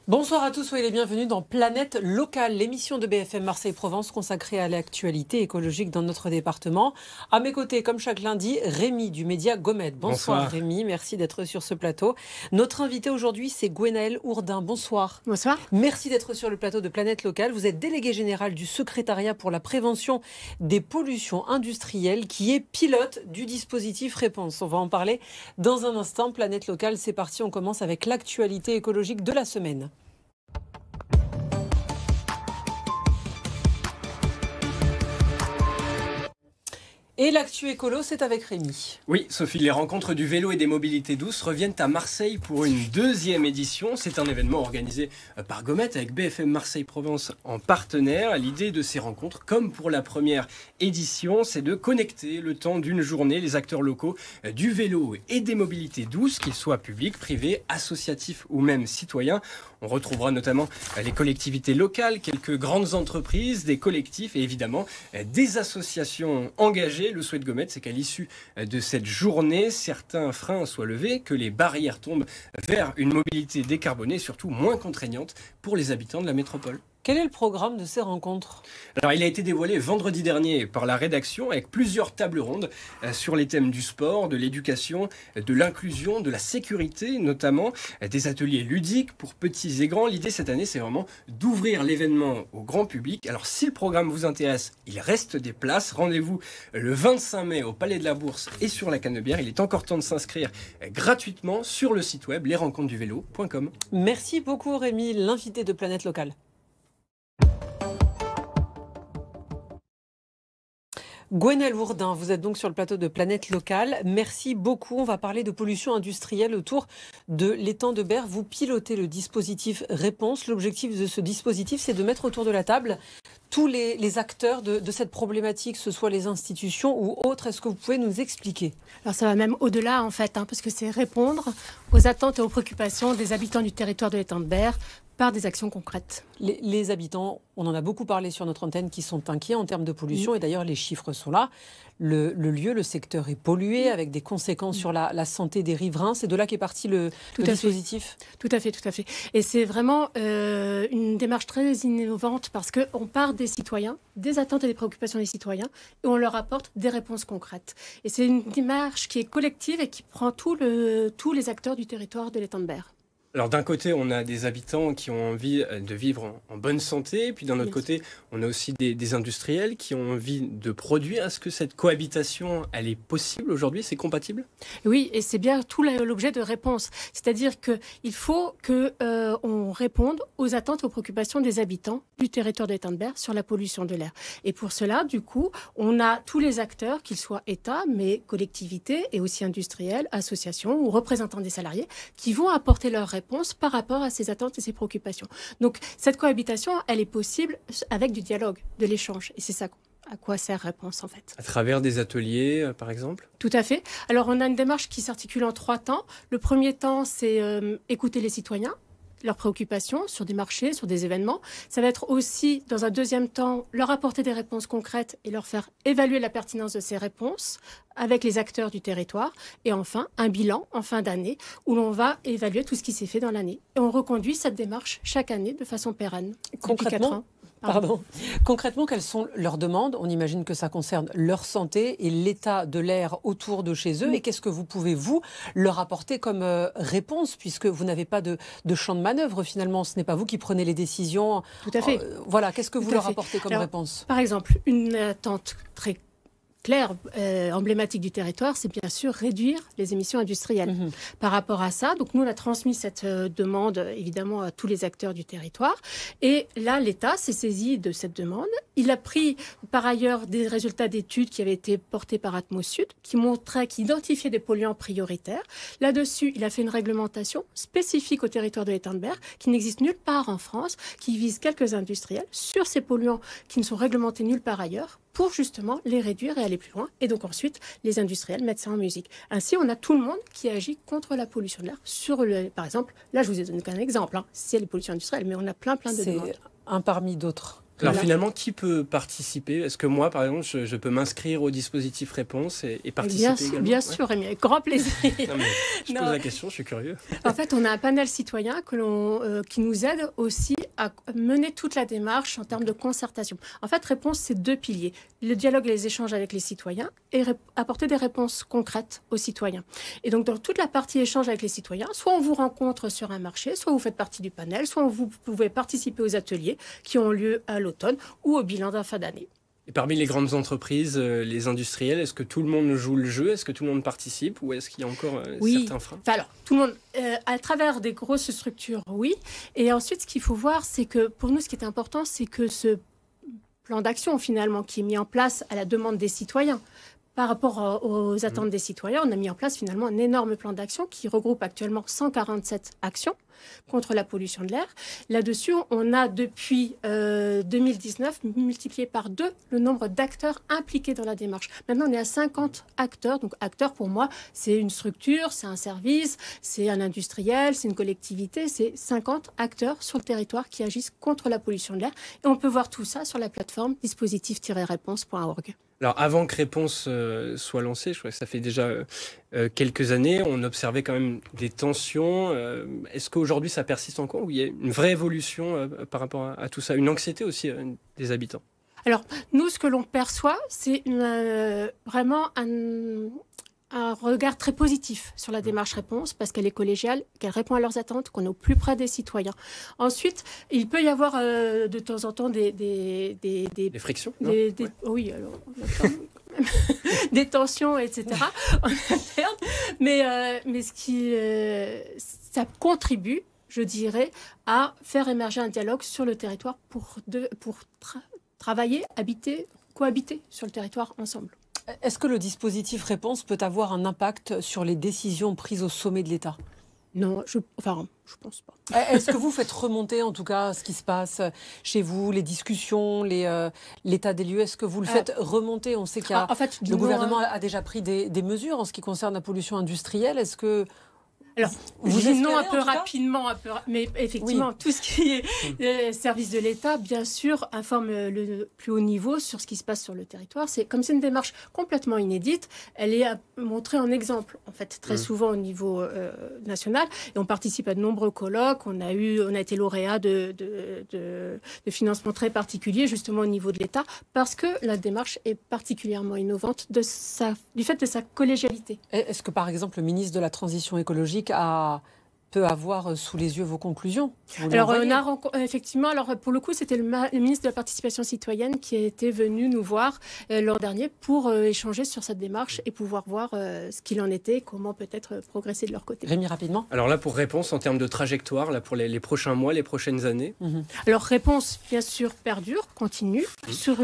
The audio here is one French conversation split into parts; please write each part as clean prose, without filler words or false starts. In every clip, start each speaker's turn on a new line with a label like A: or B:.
A: Bonsoir à tous, soyez les bienvenus dans Planète Locale, l'émission de BFM Marseille-Provence consacrée à l'actualité écologique dans notre département. À mes côtés, comme chaque lundi, Rémi du média Gomet. Bonsoir Rémi, merci d'être sur ce plateau. Notre invité aujourd'hui, c'est Gwenaëlle Hourdin. Bonsoir.
B: Bonsoir.
A: Merci d'être sur le plateau de Planète Locale. Vous êtes délégué général du secrétariat pour la prévention des pollutions industrielles qui est pilote du dispositif Réponse. On va en parler dans un instant. Planète Locale, c'est parti. On commence avec l'actualité écologique de la semaine. Et l'actu écolo, c'est avec Rémi.
C: Oui, Sophie, les rencontres du vélo et des mobilités douces reviennent à Marseille pour une deuxième édition. C'est un événement organisé par Gomet avec BFM Marseille-Provence en partenaire. L'idée de ces rencontres, comme pour la première édition, c'est de connecter le temps d'une journée les acteurs locaux du vélo et des mobilités douces, qu'ils soient publics, privés, associatifs ou même citoyens. On retrouvera notamment les collectivités locales, quelques grandes entreprises, des collectifs et évidemment des associations engagées. Le souhait de Gomet, c'est qu'à l'issue de cette journée, certains freins soient levés, que les barrières tombent vers une mobilité décarbonée et surtout moins contraignante pour les habitants de la métropole.
A: Quel est le programme de ces rencontres ?
C: Alors, il a été dévoilé vendredi dernier par la rédaction avec plusieurs tables rondes sur les thèmes du sport, de l'éducation, de l'inclusion, de la sécurité, notamment des ateliers ludiques pour petits et grands. L'idée cette année, c'est vraiment d'ouvrir l'événement au grand public. Alors, si le programme vous intéresse, il reste des places. Rendez-vous le 25 mai au Palais de la Bourse et sur la Canebière. Il est encore temps de s'inscrire gratuitement sur le site web lesrencontresduvélo.com.
A: Merci beaucoup Rémi, l'invité de Planète Locale. Gwenaëlle Hourdin, vous êtes donc sur le plateau de Planète Locale. Merci beaucoup. On va parler de pollution industrielle autour de l'étang de Berre. Vous pilotez le dispositif Réponse. L'objectif de ce dispositif, c'est de mettre autour de la table tous les acteurs de cette problématique, que ce soit les institutions ou autres. Est-ce que vous pouvez nous expliquer ?
B: Alors ça va même au-delà en fait, parce que c'est répondre aux attentes et aux préoccupations des habitants du territoire de l'étang de Berre par des actions concrètes.
A: Les habitants, on en a beaucoup parlé sur notre antenne, qui sont inquiets en termes de pollution. Et d'ailleurs, les chiffres sont là. Le secteur est pollué avec des conséquences sur la santé des riverains. C'est de là qu'est parti le dispositif.
B: Tout à fait. Et c'est vraiment une démarche très innovante parce qu'on part des citoyens, des attentes et des préoccupations des citoyens, et on leur apporte des réponses concrètes. Et c'est une démarche qui est collective et qui prend tous les acteurs du territoire de l'étang de Berre.
C: Alors d'un côté, on a des habitants qui ont envie de vivre en bonne santé, puis d'un autre côté, on a aussi des industriels qui ont envie de produire. Est-ce que cette cohabitation, elle est possible aujourd'hui ? C'est compatible ?
B: Oui, et c'est bien tout l'objet de Réponse. C'est-à-dire qu'il faut qu'on réponde aux attentes et aux préoccupations des habitants du territoire de l'étang de Berre sur la pollution de l'air. Et pour cela, du coup, on a tous les acteurs, qu'ils soient État, mais collectivités et aussi industriels, associations ou représentants des salariés, qui vont apporter leurs réponses par rapport à ces attentes et ces préoccupations. Donc cette cohabitation, elle est possible avec du dialogue, de l'échange. Et c'est ça à quoi sert Réponse en fait.
C: À travers des ateliers, par exemple ?
B: Tout à fait. Alors on a une démarche qui s'articule en 3 temps. Le premier temps, c'est écouter les citoyens, leurs préoccupations sur des marchés, sur des événements. Ça va être aussi, dans un deuxième temps, leur apporter des réponses concrètes et leur faire évaluer la pertinence de ces réponses avec les acteurs du territoire. Et enfin, un bilan en fin d'année où l'on va évaluer tout ce qui s'est fait dans l'année. Et on reconduit cette démarche chaque année de façon pérenne.
A: Concrètement, quelles sont leurs demandes ? On imagine que ça concerne leur santé et l'état de l'air autour de chez eux. Et qu'est-ce que vous pouvez, vous, leur apporter comme réponse, puisque vous n'avez pas de champ de manœuvre finalement. Ce n'est pas vous qui prenez les décisions.
B: Tout à fait.
A: Voilà, qu'est-ce que vous leur apportez comme réponse ?
B: Par exemple, une attente très claire, emblématique du territoire, c'est bien sûr réduire les émissions industrielles. Par rapport à ça, donc nous, on a transmis cette demande, évidemment, à tous les acteurs du territoire. Et là, l'État s'est saisi de cette demande. Il a pris, par ailleurs, des résultats d'études qui avaient été portés par Atmosud, qui identifiaient des polluants prioritaires. Là-dessus, il a fait une réglementation spécifique au territoire de l'étang de Berre, qui n'existe nulle part en France, qui vise quelques industriels sur ces polluants qui ne sont réglementés nulle part ailleurs, pour justement les réduire et aller plus loin. Et donc ensuite, les industriels mettent ça en musique. Ainsi, on a tout le monde qui agit contre la pollution de l'air. Par exemple, là, je vous ai donné qu'un exemple. C'est les pollutions industrielles, mais on a plein de demandes.
A: C'est un parmi d'autres.
C: Alors
B: Voilà.
C: finalement, qui peut participer? Est-ce que moi, par exemple, je peux m'inscrire au dispositif Réponse et participer également?
B: Bien sûr, Rémi, avec grand plaisir.
C: Non, mais je
B: Non.
C: pose la question, je suis curieux.
B: En fait, on a un panel citoyen qui nous aide aussi à mener toute la démarche en termes de concertation. En fait, Réponse, c'est 2 piliers. Le dialogue et les échanges avec les citoyens et apporter des réponses concrètes aux citoyens. Et donc, dans toute la partie échange avec les citoyens, soit on vous rencontre sur un marché, soit vous faites partie du panel, soit vous pouvez participer aux ateliers qui ont lieu à l'automne ou au bilan de fin d'année.
C: Et parmi les grandes entreprises, les industriels, est-ce que tout le monde joue le jeu? Est-ce que tout le monde participe? Ou est-ce qu'il y a encore certains freins?
B: Enfin, alors, tout le monde, à travers des grosses structures, oui. Et ensuite, ce qu'il faut voir, c'est que pour nous, ce qui est important, c'est que ce plan d'action, finalement, qui est mis en place à la demande des citoyens, par rapport aux attentes des citoyens, on a mis en place finalement un énorme plan d'action qui regroupe actuellement 147 actions contre la pollution de l'air. Là-dessus, on a depuis 2019 multiplié par 2 le nombre d'acteurs impliqués dans la démarche. Maintenant, on est à 50 acteurs. Donc, acteurs, pour moi, c'est une structure, c'est un service, c'est un industriel, c'est une collectivité. C'est 50 acteurs sur le territoire qui agissent contre la pollution de l'air. Et on peut voir tout ça sur la plateforme dispositif-réponse.org.
C: Alors, avant que Réponse soit lancée, je crois que ça fait déjà quelques années, on observait quand même des tensions. Est-ce qu'aujourd'hui, ça persiste encore ou il y a une vraie évolution par rapport à tout ça? Une anxiété aussi des habitants?
B: Alors, nous, ce que l'on perçoit, c'est vraiment un regard très positif sur la démarche Réponse parce qu'elle est collégiale, qu'elle répond à leurs attentes, qu'on est au plus près des citoyens. Ensuite, il peut y avoir de temps en temps des
C: frictions?
B: Oui, alors, des tensions, etc. en interne. Mais ça contribue, je dirais, à faire émerger un dialogue sur le territoire pour travailler, habiter, cohabiter sur le territoire ensemble.
A: Est-ce que le dispositif Réponse peut avoir un impact sur les décisions prises au sommet de l'État?
B: Non, je pense pas.
A: Est-ce que vous faites remonter en tout cas ce qui se passe chez vous, les discussions, l'état des lieux? Est-ce que vous le faites remonter? On sait qu'il y a, le gouvernement a déjà pris des mesures en ce qui concerne la pollution industrielle. Est-ce que...
B: Alors,
A: vous
B: dis non un peu
A: cas
B: rapidement, mais effectivement, tout ce qui est service de l'État, bien sûr, informe le plus haut niveau sur ce qui se passe sur le territoire. Comme c'est une démarche complètement inédite, elle est montrée en exemple, en fait, très souvent au niveau national. Et on participe à de nombreux colloques. On a été lauréat de financements très particuliers, justement au niveau de l'État, parce que la démarche est particulièrement innovante du fait de sa collégialité.
A: Est-ce que, par exemple, le ministre de la Transition écologique peut avoir sous les yeux vos conclusions?
B: Alors, effectivement, pour le coup, c'était le ministre de la Participation citoyenne qui était venu nous voir l'an dernier pour échanger sur cette démarche et pouvoir voir ce qu'il en était, comment peut-être progresser de leur côté.
A: Rémi, rapidement.
C: Alors là, pour Réponse, en termes de trajectoire, là, pour les prochains mois, les prochaines années?
B: Alors, Réponse, bien sûr, perdure, continue sur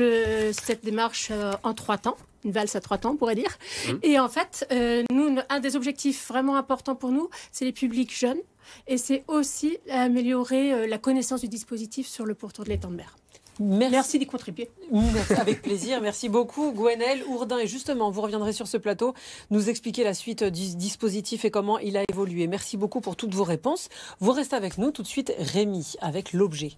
B: cette démarche en 3 temps. Une valse à 3 temps, on pourrait dire. Et en fait, nous, un des objectifs vraiment importants pour nous, c'est les publics jeunes. Et c'est aussi améliorer la connaissance du dispositif sur le pourtour de l'étang de mer. Merci d'y contribuer.
A: Merci, avec plaisir. Merci beaucoup, Gwenaëlle Hourdain. Et justement, vous reviendrez sur ce plateau nous expliquer la suite du dispositif et comment il a évolué. Merci beaucoup pour toutes vos réponses. Vous restez avec nous. Tout de suite, Rémi, avec l'objet.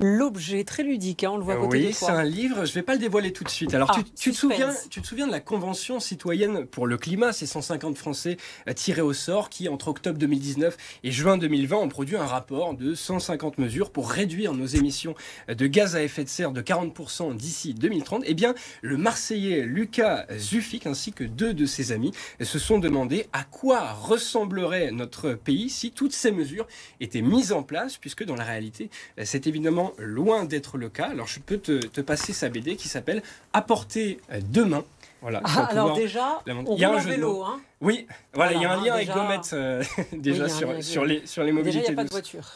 A: L'objet très ludique, on le voit à côté de toi.
C: Oui, c'est un livre, je ne vais pas le dévoiler tout de suite. Alors, tu te souviens de la Convention citoyenne pour le climat, ces 150 Français tirés au sort qui, entre octobre 2019 et juin 2020, ont produit un rapport de 150 mesures pour réduire nos émissions de gaz à effet de serre de 40% d'ici 2030. Eh bien, le Marseillais Lucas Zufik ainsi que 2 de ses amis se sont demandé à quoi ressemblerait notre pays si toutes ces mesures étaient mises en place, puisque dans la réalité, c'est évidemment loin d'être le cas. Alors je peux te passer sa BD qui s'appelle Apporter demain. Voilà,
A: alors déjà, on roule en vélo. Hein.
C: Oui, voilà, il y a un lien avec Gomette déjà sur les mobilités.
A: Déjà, il n'y a pas de voiture.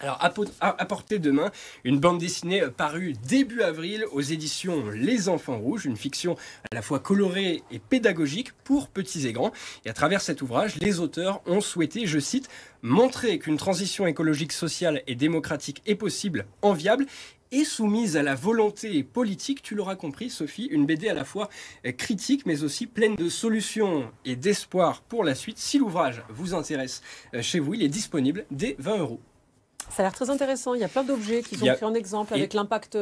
C: Alors, Apporter demain, une bande dessinée parue début avril aux éditions Les Enfants Rouges, une fiction à la fois colorée et pédagogique pour petits et grands. Et à travers cet ouvrage, les auteurs ont souhaité, je cite, montrer qu'une transition écologique, sociale et démocratique est possible, enviable et soumise à la volonté politique. Tu l'auras compris, Sophie, une BD à la fois critique mais aussi pleine de solutions et d'espoir pour la suite. Si l'ouvrage vous intéresse chez vous, il est disponible dès 20 €.
A: Ça a l'air très intéressant. Il y a plein d'objets qui sont pris en exemple avec l'impact.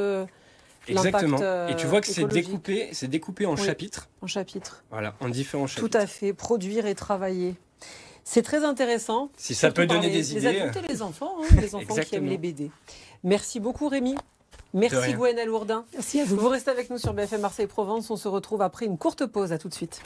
C: Exactement. Et tu vois que c'est
A: écologique.
C: découpé en chapitres.
A: En chapitres.
C: Voilà, en différents chapitres.
A: Tout à fait. Produire et travailler. C'est très intéressant.
C: Si ça peut donner des
A: les
C: idées.
A: adultes et les enfants, les enfants qui aiment les BD. Merci beaucoup Rémi. Merci Gwenaëlle Hourdain.
B: Merci à vous.
A: Vous restez avec nous sur BFM Marseille Provence. On se retrouve après une courte pause. À tout de suite.